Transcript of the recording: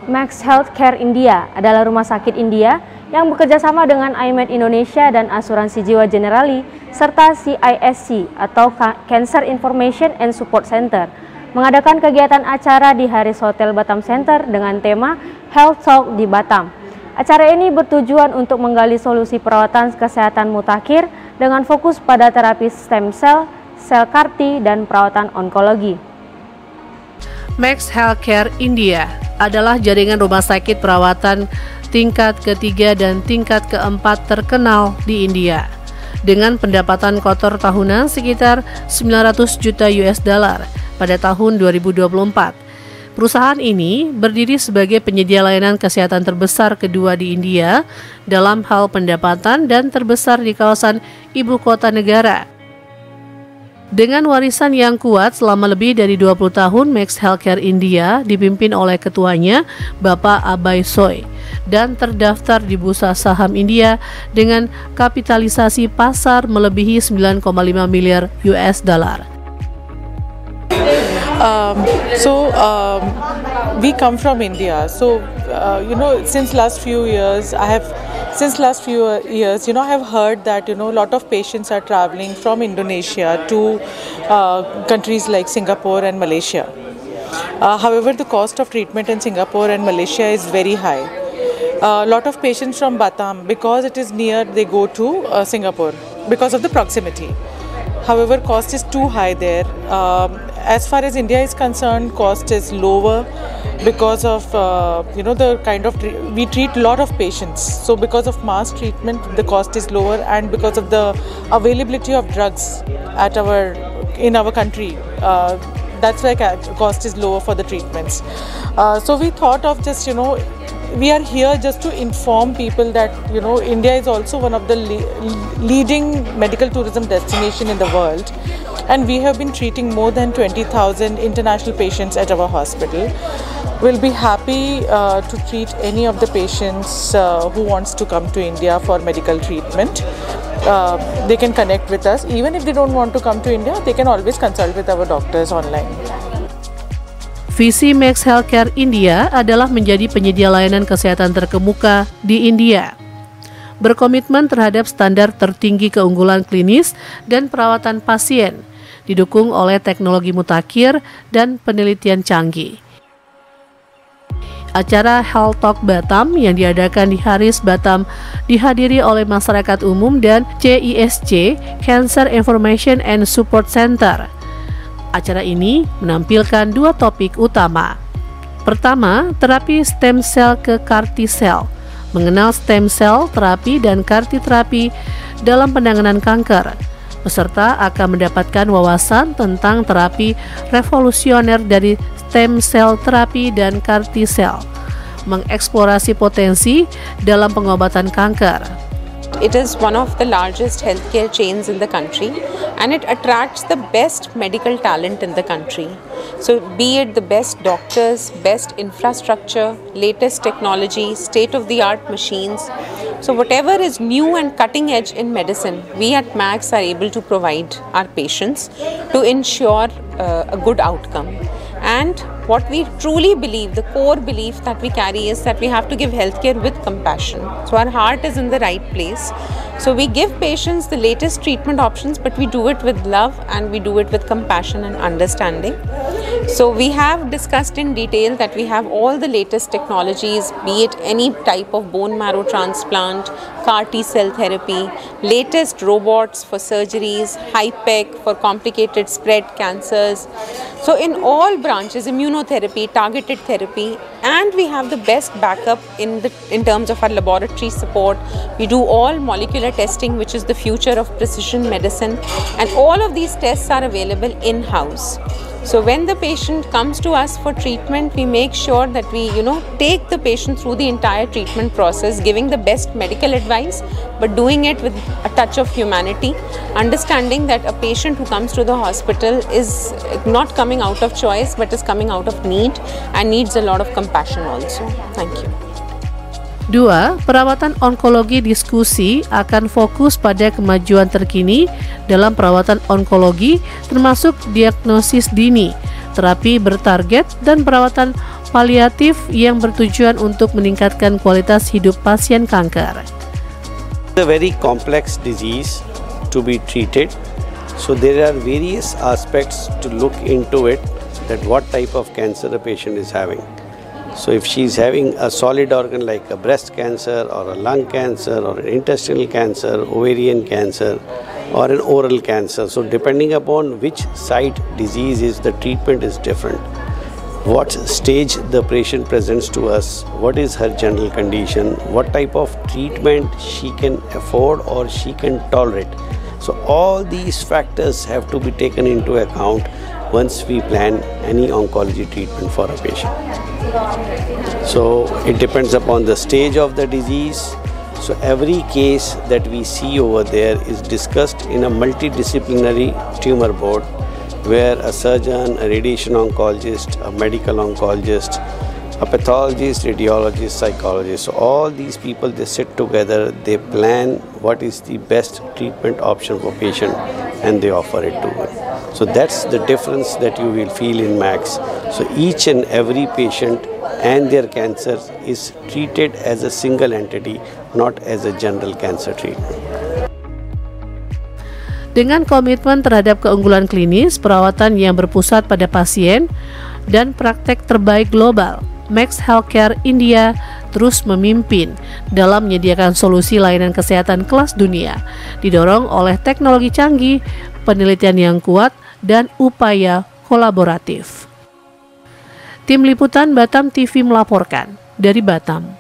Max Healthcare India adalah rumah sakit India yang bekerja sama dengan iMed Indonesia dan Asuransi Jiwa Generali serta CISC atau Cancer Information and Support Center mengadakan kegiatan acara di Haris Hotel Batam Center dengan tema Health Talk di Batam. Acara ini bertujuan untuk menggali solusi perawatan kesehatan mutakhir dengan fokus pada terapi stem cell, sel CAR-T, dan perawatan onkologi. Max Healthcare India adalah jaringan rumah sakit perawatan tingkat ketiga dan tingkat keempat terkenal di India dengan pendapatan kotor tahunan sekitar 900 juta US dollar pada tahun 2024. Perusahaan ini berdiri sebagai penyedia layanan kesehatan terbesar kedua di India dalam hal pendapatan dan terbesar di kawasan ibu kota negara. Dengan warisan yang kuat selama lebih dari 20 tahun, Max Healthcare India dipimpin oleh ketuanya, Bapak Abhay Soy, dan terdaftar di Bursa Saham India dengan kapitalisasi pasar melebihi 9,5 miliar US dollar. We come from India, so since last few years I have heard that a lot of patients are traveling from Indonesia to countries like Singapore and Malaysia. However, the cost of treatment in Singapore and Malaysia is very high. A lot of patients from Batam, because it is near, they go to Singapore because of the proximity. However, cost is too high there. As far as India is concerned, cost is lower because of the kind of we treat a lot of patients. So because of mass treatment, the cost is lower, and because of the availability of drugs in our country, that's why cost is lower for the treatments. So we thought of just we are here just to inform people that India is also one of the leading medical tourism destination in the world, and we have been treating more than 20,000 international patients at our hospital. We'll be happy to treat any of the patients who wants to come to India for medical treatment. They can connect with us. Even if they don't want to come to India, they can always consult with our doctors online. Visi Max Healthcare India adalah menjadi penyedia layanan kesehatan terkemuka di India. Berkomitmen terhadap standar tertinggi keunggulan klinis dan perawatan pasien, didukung oleh teknologi mutakhir dan penelitian canggih. Acara Health Talk Batam yang diadakan di Haris Batam dihadiri oleh masyarakat umum dan CISC, Cancer Information and Support Center. Acara ini menampilkan dua topik utama. Pertama, terapi stem cell ke CAR-T cell, mengenal stem cell terapi dan CAR-T terapi dalam penanganan kanker. Peserta akan mendapatkan wawasan tentang terapi revolusioner dari stem cell terapi dan CAR-T cell, mengeksplorasi potensi dalam pengobatan kanker. It is one of the largest healthcare chains in the country, and it attracts the best medical talent in the country. So be it the best doctors, best infrastructure, latest technology, state-of-the-art machines. So whatever is new and cutting edge in medicine, we at Max are able to provide our patients to ensure a good outcome. And what we truly believe, the core belief that we carry is that we have to give healthcare with compassion. So our heart is in the right place. So we give patients the latest treatment options, but we do it with love and we do it with compassion and understanding. So we have discussed in detail that we have all the latest technologies, be it any type of bone marrow transplant, CAR-T cell therapy, latest robots for surgeries, high-tech for complicated spread cancers. So in all branches, immunotherapy, targeted therapy, and we have the best backup in terms of our laboratory support. We do all molecular testing, which is the future of precision medicine, and all of these tests are available in-house. So when the patient comes to us for treatment, we make sure that we, take the patient through the entire treatment process, giving the best medical advice, but doing it with a touch of humanity, understanding that a patient who comes to the hospital is not coming out of choice, but is coming out of need and needs a lot of compassion also. Thank you. 2. Perawatan onkologi diskusi akan fokus pada kemajuan terkini dalam perawatan onkologi termasuk diagnosis dini, terapi bertarget, dan perawatan paliatif yang bertujuan untuk meningkatkan kualitas hidup pasien kanker. It's a very complex disease to be treated, so there are various aspects to look into it, that what type of cancer the patient is having. So if she is having a solid organ like a breast cancer or a lung cancer or an intestinal cancer, ovarian cancer or an oral cancer, so depending upon which site disease is, the treatment is different. What stage the patient presents to us, what is her general condition, what type of treatment she can afford or she can tolerate. So all these factors have to be taken into account once we plan any oncology treatment for a patient. So it depends upon the stage of the disease. So every case that we see over there is discussed in a multidisciplinary tumor board, where a surgeon, a radiation oncologist, a medical oncologist, a pathologist, radiologist, psychologist, so all these people, they sit together, they plan what is the best treatment option for patient and they offer it to them. So that's the difference that you will feel in Max. So each and every patient and their cancer is treated as a single entity, not as a general cancer treatment. Dengan komitmen terhadap keunggulan klinis, perawatan yang berpusat pada pasien, dan praktek terbaik global, Max Healthcare India terus memimpin dalam menyediakan solusi layanan kesehatan kelas dunia, didorong oleh teknologi canggih, penelitian yang kuat, dan upaya kolaboratif. Tim Liputan Batam TV melaporkan dari Batam.